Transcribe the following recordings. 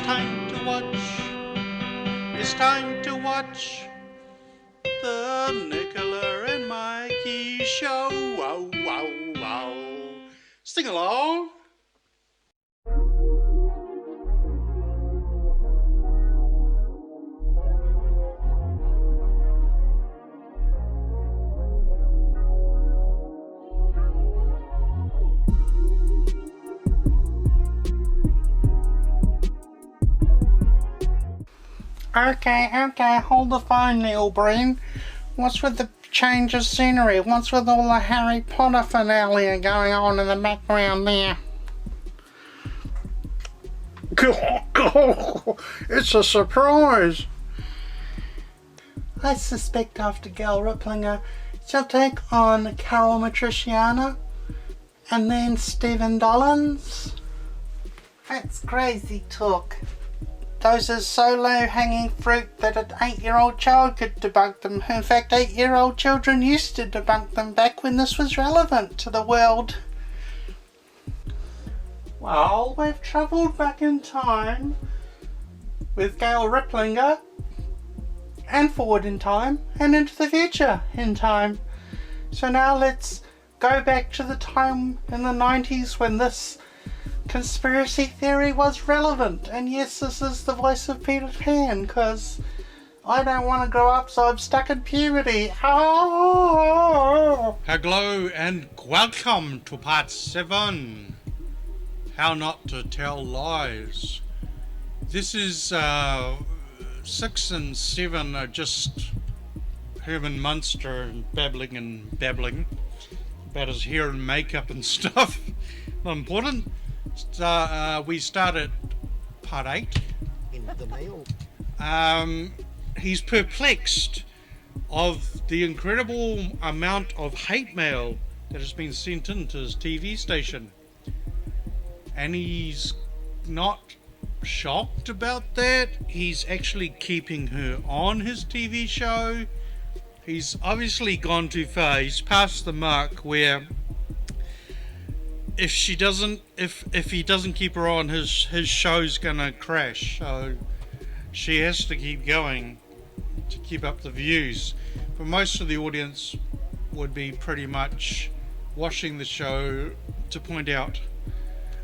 time to watch. It's time to watch the Nicola and Mikey show. Wow, wow, wow. Sing along. Okay, hold the phone, Neil Breen. What's with the change of scenery? What's with all the Harry Potter finale going on in the background there? It's a surprise. I suspect after Gail Riplinger, she'll take on Carol Matriciana and then Stephen Dollins. That's crazy talk. Those are so low-hanging fruit that an 8-year-old child could debunk them. In fact, 8-year-old children used to debunk them back when this was relevant to the world. Well, we've travelled back in time with Gail Riplinger, and forward in time, and into the future in time. So now let's go back to the time in the 90s when this conspiracy theory was relevant. And yes, this is the voice of Peter Pan, because I don't want to grow up, so I'm stuck in puberty. Oh! Hello and welcome to part 7. How not to tell lies. This is 6 and 7 are just Herman Munster and babbling about his hair and makeup and stuff. Not important. We start at part 8. In the mail. He's perplexed of the incredible amount of hate mail that has been sent into his TV station. And he's not shocked about that. He's actually keeping her on his TV show. He's obviously gone too far. He's past the mark where if he doesn't keep her on, his show's gonna crash. So she has to keep going to keep up the views. But most of the audience would be pretty much watching the show to point out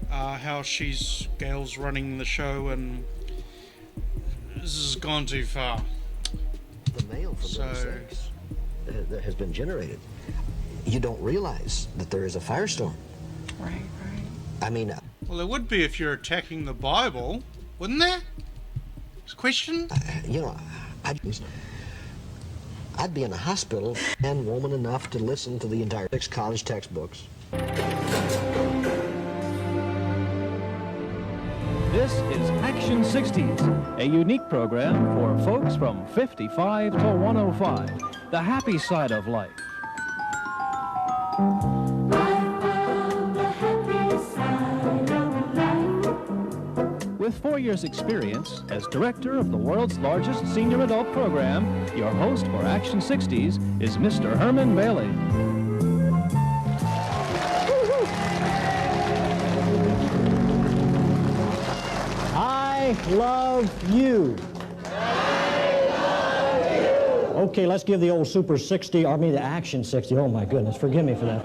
how Gail's running the show, and this has gone too far. The mail from those things that has been generated. You don't realize that there is a firestorm. Right. I mean... well, there would be if you're attacking the Bible, wouldn't there? It's a question? I'd be in a hospital and woman enough to listen to the entire 6 college textbooks. This is Action 60s, a unique program for folks from 55 to 105, the happy side of life. With 4 years' experience as director of the world's largest senior adult program, your host for Action 60s is Mr. Herman Bailey. I love you. Okay, let's give the old Super 60, the Action 60. Oh my goodness, forgive me for that.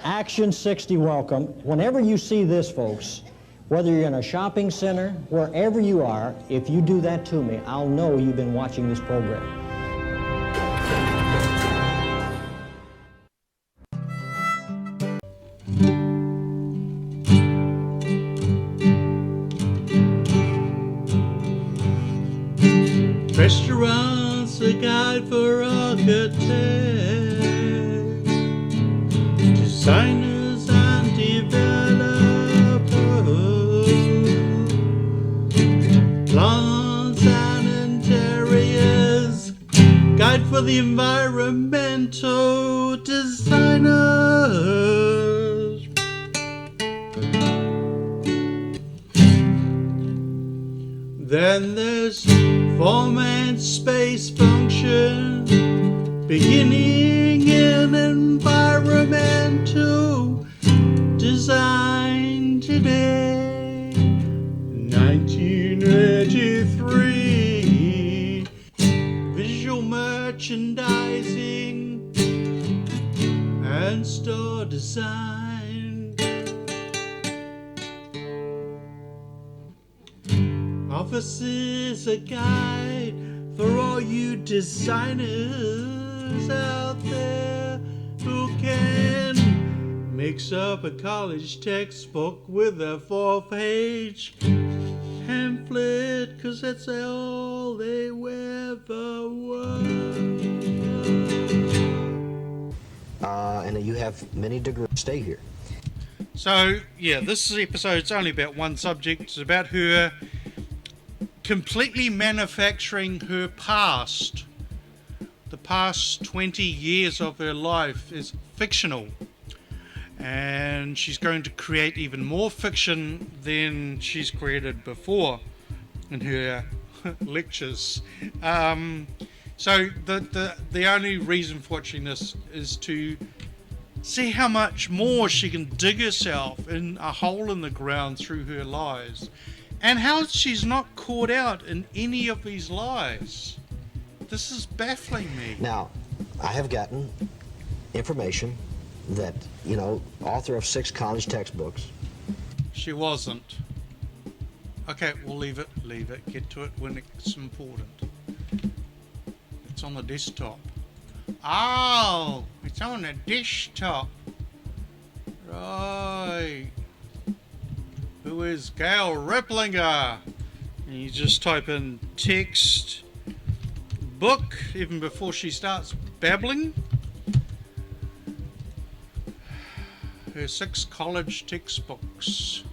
Action 60 welcome. Whenever you see this, folks, whether you're in a shopping center, wherever you are, if you do that to me, I'll know you've been watching this program. Restaurants, a guide for architects, designers and developers, plants and interiors, guide for the environmental designers. Then there's form and space function, beginning in environmental design today. 19 store design. Office is a guide for all you designers out there who can mix up a college textbook with a 4-page pamphlet, 'cause that's all they ever were. And you have many degrees. Stay here. So, yeah, this episode's only about one subject. It's about her completely manufacturing her past. The past 20 years of her life is fictional. And she's going to create even more fiction than she's created before in her lectures. So the only reason for watching this is to see how much more she can dig herself in a hole in the ground through her lies, and how she's not caught out in any of these lies. This is baffling me. Now, I have gotten information that, author of 6 college textbooks. She wasn't. Okay, we'll leave it. Get to it when it's important. It's on the desktop. Oh, it's on the desktop. Right. Who is Gail Riplinger? And you just type in text book even before she starts babbling. Her 6 college textbooks.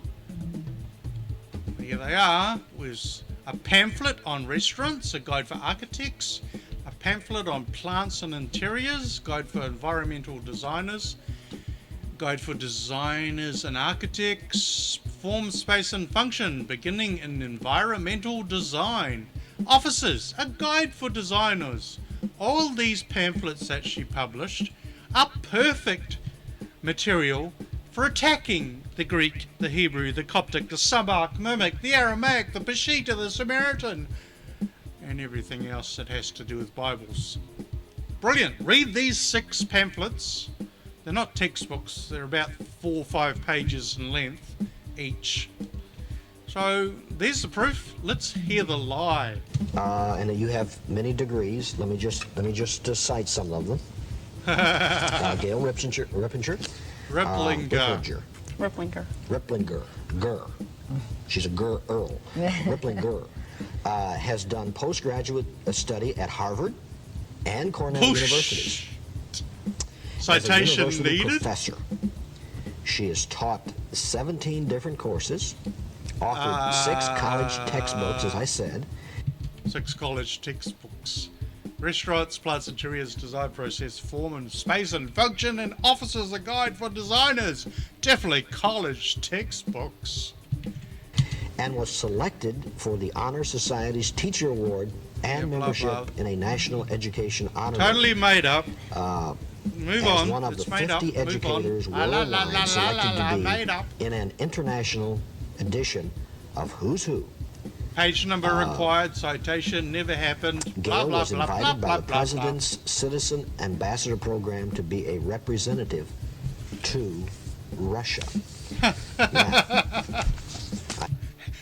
Here they are. Was a pamphlet on restaurants, a guide for architects, a pamphlet on plants and interiors, guide for environmental designers, guide for designers and architects, form, space and function, beginning in environmental design, offices, a guide for designers. All these pamphlets that she published are perfect material for attacking the Greek, the Hebrew, the Coptic, the Syriac, the Aramaic, the Peshitta, the Samaritan, and everything else that has to do with Bibles. Brilliant. Read these 6 pamphlets. They're not textbooks. They're about 4 or 5 pages in length each. So there's the proof. Let's hear the lie. And you have many degrees. Let me just cite some of them. Gail Riplinger. Riplinger. She's a girl. Riplinger has done postgraduate study at Harvard and Cornell universities. Citation As a university needed. professor. She has taught 17 different courses, authored 6 college textbooks, as I said. 6 college textbooks. Restaurants, plants, interiors, design process, form and space and function, and offices, a guide for designers. Definitely college textbooks. And was selected for the Honor Society's Teacher Award and membership in a National Education Honor. Totally made up. Move as on. one of It's the made 50 up. educators Move on. worldwide selected to Made up. be in an international edition of Who's Who. Page number required. Citation never happened. Blah, Gail blah, was blah, invited blah, by blah, the blah, President's Citizen Ambassador Program to be a representative to Russia.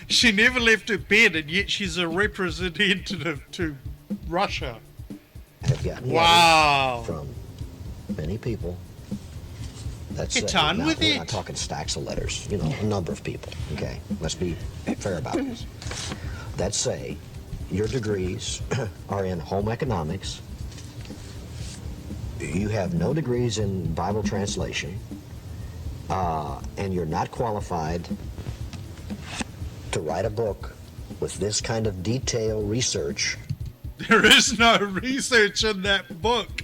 She never left her bed, and yet she's a representative to Russia. I've gotten Wow. letters from many people. That's Get on with we're it. not talking stacks of letters, a number of people. Okay, let's be fair about this. That say your degrees are in home economics. You have no degrees in Bible translation, and you're not qualified to write a book with this kind of detailed research. There is no research in that book.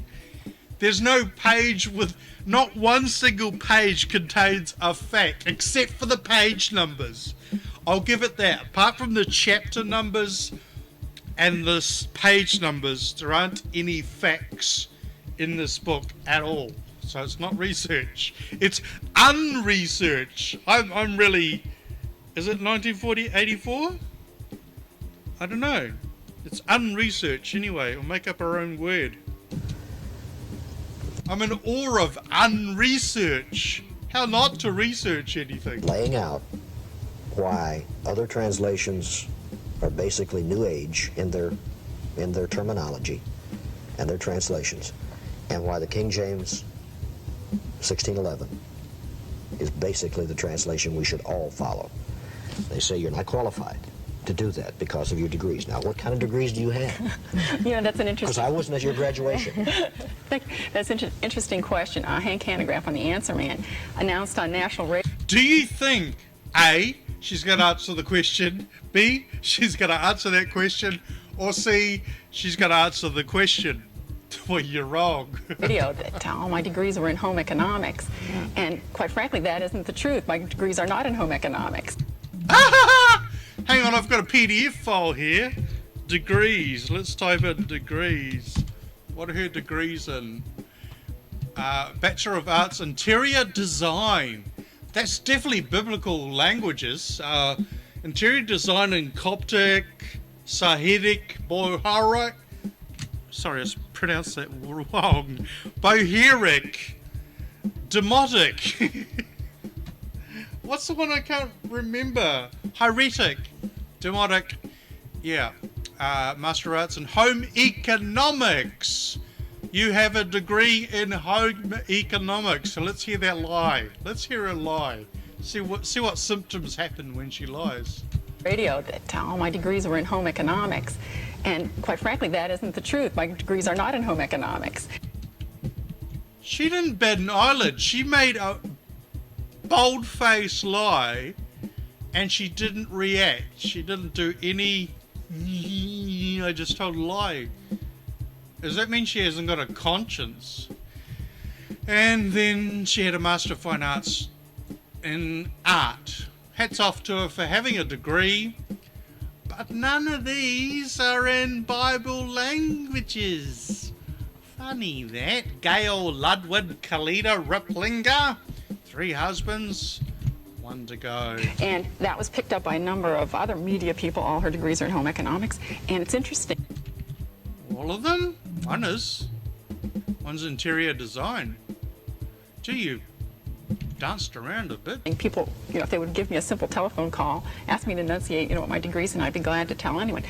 There's no page with, not one single page contains a fact, except for the page numbers. I'll give it that. Apart from the chapter numbers and the page numbers, there aren't any facts in this book at all. So it's not research. It's unresearch. I'm really... Is it 1984? I don't know. It's unresearch anyway. We'll make up our own word. I'm in awe of unresearch. How not to research anything. Laying out why other translations are basically New Age in their terminology and their translations, and why the King James 1611 is basically the translation we should all follow. They say you're not qualified to do that because of your degrees. Now, what kind of degrees do you have? You know, that's an interesting... Because I wasn't at your graduation. That's an interesting question. Hank Hanegraaff on The Answer Man announced on national radio... Do you think, A, she's going to answer the question, B, she's going to answer that question, or C, she's going to answer the question? Well, you're wrong. ...video that all my degrees were in home economics. And quite frankly, that isn't the truth. My degrees are not in home economics. Hang on, I've got a PDF file here. Degrees. Let's type in degrees. What are her degrees in? Bachelor of Arts, Interior Design. That's definitely biblical languages. Interior Design in Coptic, Sahidic, Boharak. Sorry, I pronounced that wrong. Boheric, Demotic. What's the one I can't remember? Hieratic, Demotic, yeah. Master Arts in Home Economics. You have a degree in Home Economics. So let's hear that lie. Let's hear her lie. See what symptoms happen when she lies. Radio that all my degrees were in home economics. And quite frankly, that isn't the truth. My degrees are not in home economics. She didn't bat an eyelid. She made a bold-faced lie, and she didn't react. She didn't do any, I just told a lie. Does that mean she hasn't got a conscience? And then she had a Master of Fine Arts in art. Hats off to her for having a degree, but none of these are in Bible languages. Funny that. Gail Ludwig Kalita Riplinger. 3 husbands, 1 to go. And that was picked up by a number of other media people. All her degrees are in home economics. And it's interesting. All of them? One is. One's interior design. Gee, you danced around a bit. People, you know, if they would give me a simple telephone call, ask me to enunciate, you know, what my degrees, and I'd be glad to tell anyone.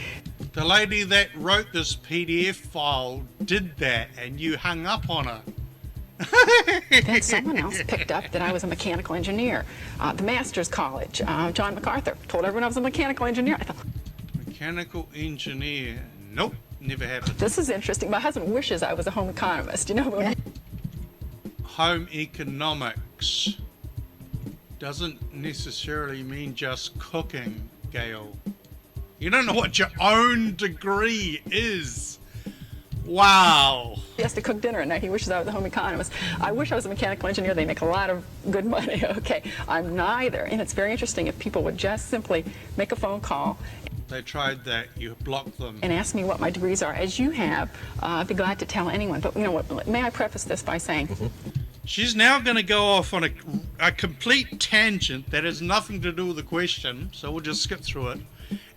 The lady that wrote this PDF file did that, and you hung up on her. Then someone else picked up that I was a mechanical engineer. The Master's College, John MacArthur, told everyone I was a mechanical engineer. I thought, Mechanical engineer. Nope, never happened. this is interesting. My husband wishes I was a home economist, you know. Home economics doesn't necessarily mean just cooking, Gail. You don't know what your own degree is. Wow. He has to cook dinner at night. He wishes I was a home economist. I wish I was a mechanical engineer. They make a lot of good money. Okay, I'm neither. And it's very interesting if people would just simply make a phone call. They tried that. You blocked them. And ask me what my degrees are, as you have. I'd be glad to tell anyone. But you know what? May I preface this by saying, She's now going to go off on a complete tangent that has nothing to do with the question, so we'll just skip through it.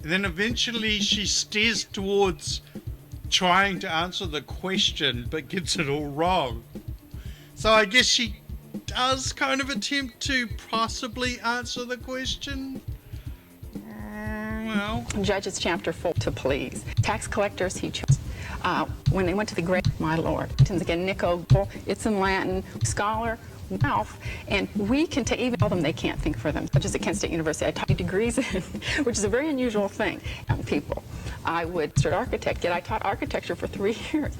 And then eventually she steers towards trying to answer the question but gets it all wrong. So I guess she does kind of attempt to possibly answer the question. Well, Judges chapter 4, to please. Tax collectors he chose. When they went to the grave, my Lord. Again, Nico, it's in Latin. Scholar, Ralph, and we can even tell them they can't think for them. Such as at Kent State University, I taught degrees in, which is a very unusual thing. People, I would start architect, yet I taught architecture for 3 years,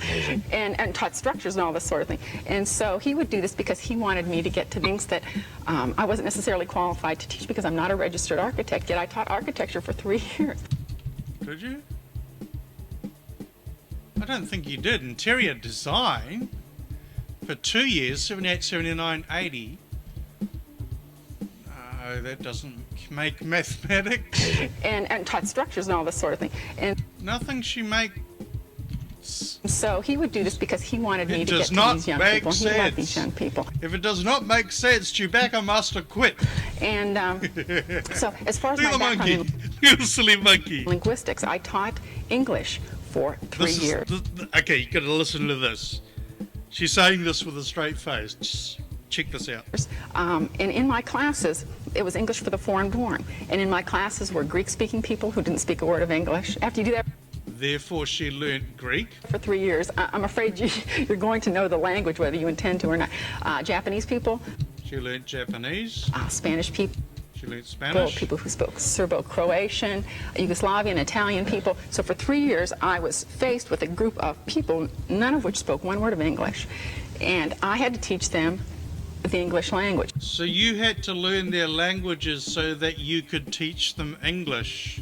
and taught structures and all this sort of thing. And so he would do this because he wanted me to get to things that I wasn't necessarily qualified to teach because I'm not a registered architect, yet I taught architecture for 3 years. Did you? I don't think you did. Interior design for 2 years, 78, 79, 80. That doesn't make mathematics. And taught structures and all this sort of thing. And Nothing she makes. so he would do this because he wanted me It to get does to not these young make people. He loved these sense. young people. If it does not make sense, Chewbacca must have quit. And so as far as my Little background monkey. in Little silly monkey. linguistics, I taught English for 3 years. Okay, you got to listen to this. She's saying this with a straight face. Just check this out. And in my classes, it was English for the foreign-born. And in my classes were Greek-speaking people who didn't speak a word of English. After you do that Therefore, she learnt Greek. for 3 years, I'm afraid you're going to know the language whether you intend to or not. Japanese people, She learnt Japanese. Spanish people, She learnt Spanish. people who spoke Serbo-Croatian, Yugoslavian, Italian people. So for 3 years, I was faced with a group of people, none of which spoke one word of English. And I had to teach them the English language. So you had to learn their languages so that you could teach them English.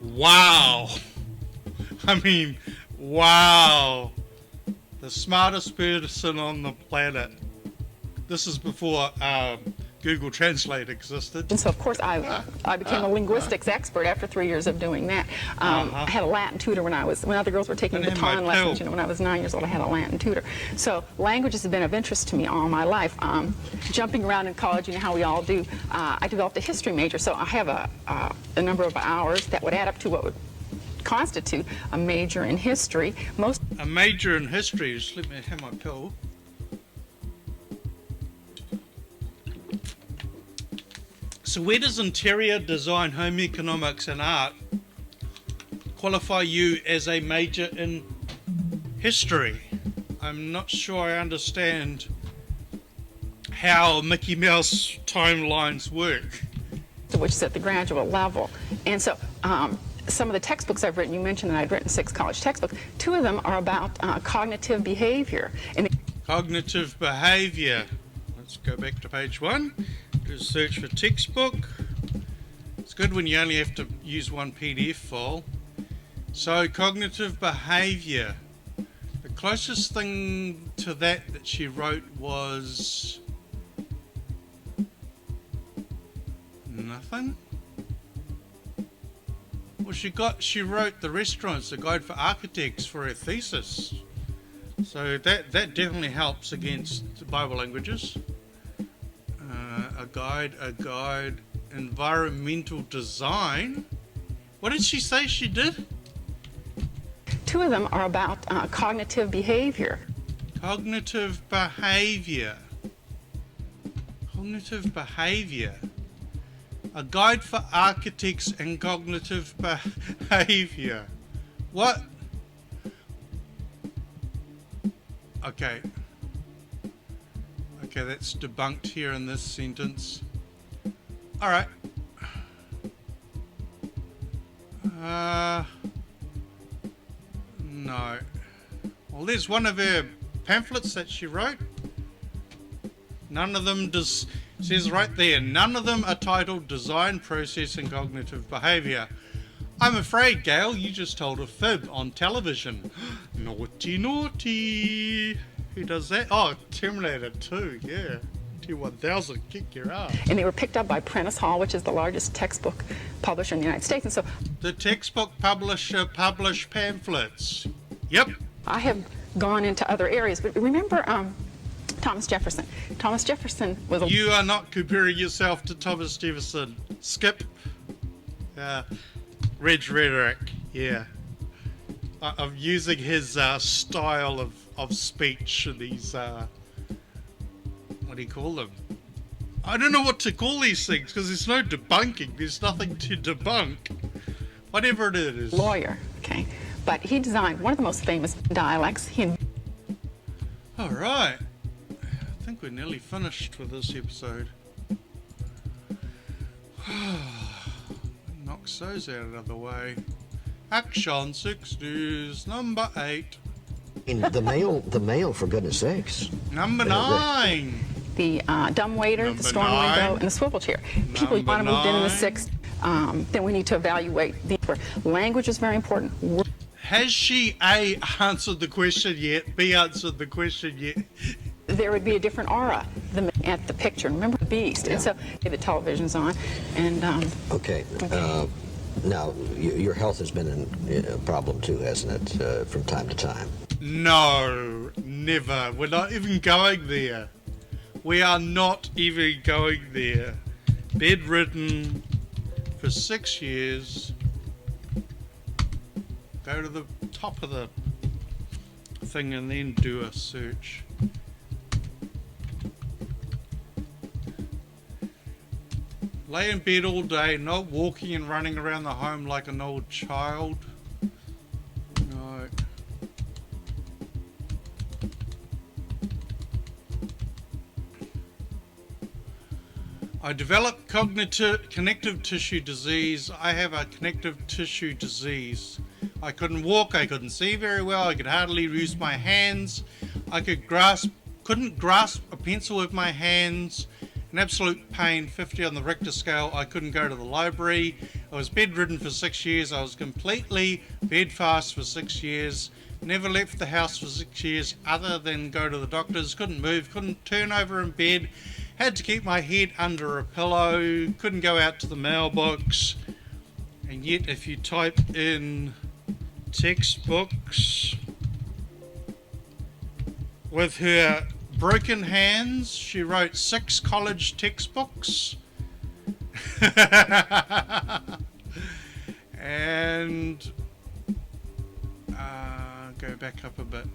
Wow. I mean, wow. The smartest person on the planet. This is before Google Translate existed. And so, of course, I became a linguistics expert after 3 years of doing that. I had a Latin tutor when other girls were taking Didn't have baton my lessons. pill. When I was 9 years old, I had a Latin tutor. So languages have been of interest to me all my life. Jumping around in college, you know how we all do. I developed a history major, so I have a number of hours that would add up to what would constitute a major in history. A major in history. Just let me have my pill. So where does interior design, home economics and art qualify you as a major in history? I'm not sure I understand how Mickey Mouse timelines work. which is at the graduate level. And so some of the textbooks I've written, you mentioned that I'd written 6 college textbooks. 2 of them are about cognitive behavior. And Cognitive behavior. Let's go back to page 1. Do a search for textbook. It's good when you only have to use one PDF file. So cognitive behavior. The closest thing to that she wrote was nothing. Well, she wrote The Restaurants, a guide for architects for her thesis. So that definitely helps against Bible languages. A guide, environmental design. What did she say she did? 2 of them are about cognitive behavior. Cognitive behavior. Cognitive behavior. A guide for architects and cognitive behavior. What? Okay. Okay, that's debunked here in this sentence. Alright. No. Well, there's one of her pamphlets that she wrote. None of them says right there, none of them are titled Design, Process and Cognitive Behavior. I'm afraid, Gail, you just told a fib on television. Naughty, naughty. Who does that? Oh, Terminator 2, yeah. T-1000, kick your ass. And they were picked up by Prentice Hall, which is the largest textbook publisher in the United States. And so The textbook publisher published pamphlets. Yep. I have gone into other areas. But remember Thomas Jefferson. Thomas Jefferson was a... You are not comparing yourself to Thomas Jefferson. Skip. Reg rhetoric, yeah. I'm using his style of speech and these, what do you call them? I don't know what to call these things because there's no debunking. There's nothing to debunk. Whatever it is. lawyer, okay? But he designed one of the most famous dialects. All right. I think we're nearly finished with this episode. Knocks those out of the way. Action 60s, number 8. The male, for goodness sakes. Number 9. The dumbwaiter, Number the storm 9. window, and the swivel chair. People Number want to move in the 9. 60s. Then we need to evaluate the language is very important. Has she A, answered the question yet? B, answered the question yet? There would be a different aura at the picture. Remember the beast? Yeah. And so the television's on, and Okay. Now, your health has been a problem too, hasn't it, from time to time? No, never. We're not even going there. We are not even going there. Bedridden for 6 years. Go to the top of the thing and then do a search. Lay in bed all day, not walking and running around the home like an old child. No. I developed connective tissue disease. I have a connective tissue disease. I couldn't walk, I couldn't see very well, I could hardly use my hands. I couldn't grasp a pencil with my hands. An absolute pain, 50 on the Richter scale. I couldn't go to the library. I was bedridden for 6 years. I was completely bedfast for 6 years. Never left the house for 6 years other than go to the doctors. Couldn't move, couldn't turn over in bed. Had to keep my head under a pillow. Couldn't go out to the mailbox. And yet if you type in textbooks with her broken hands, she wrote 6 college textbooks. And go back up a bit.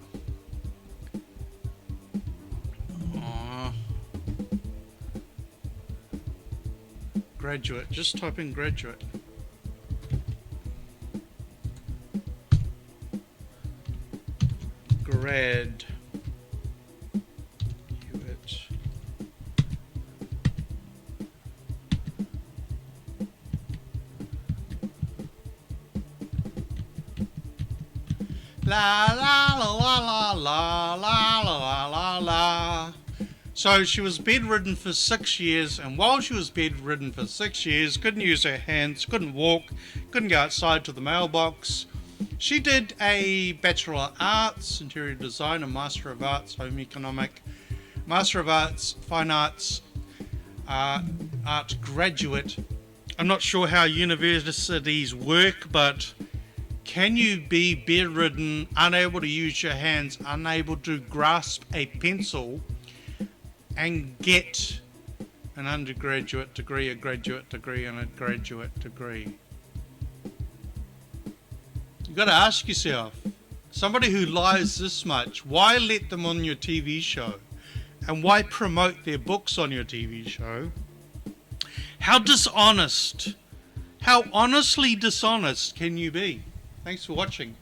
Graduate, just type in graduate. Grad. La la la la la la la la la la. So she was bedridden for 6 years, and while she was bedridden for 6 years, couldn't use her hands, couldn't walk, couldn't go outside to the mailbox. She did a Bachelor of Arts, Interior Design, a Master of Arts, Home Economic, Master of Arts, Fine Arts, Art Graduate. I'm not sure how universities work, but can you be bedridden, unable to use your hands, unable to grasp a pencil, and get an undergraduate degree, a graduate degree, and a graduate degree? You've got to ask yourself, somebody who lies this much, why let them on your TV show? And why promote their books on your TV show? How dishonest, how honestly dishonest can you be? Thanks for watching.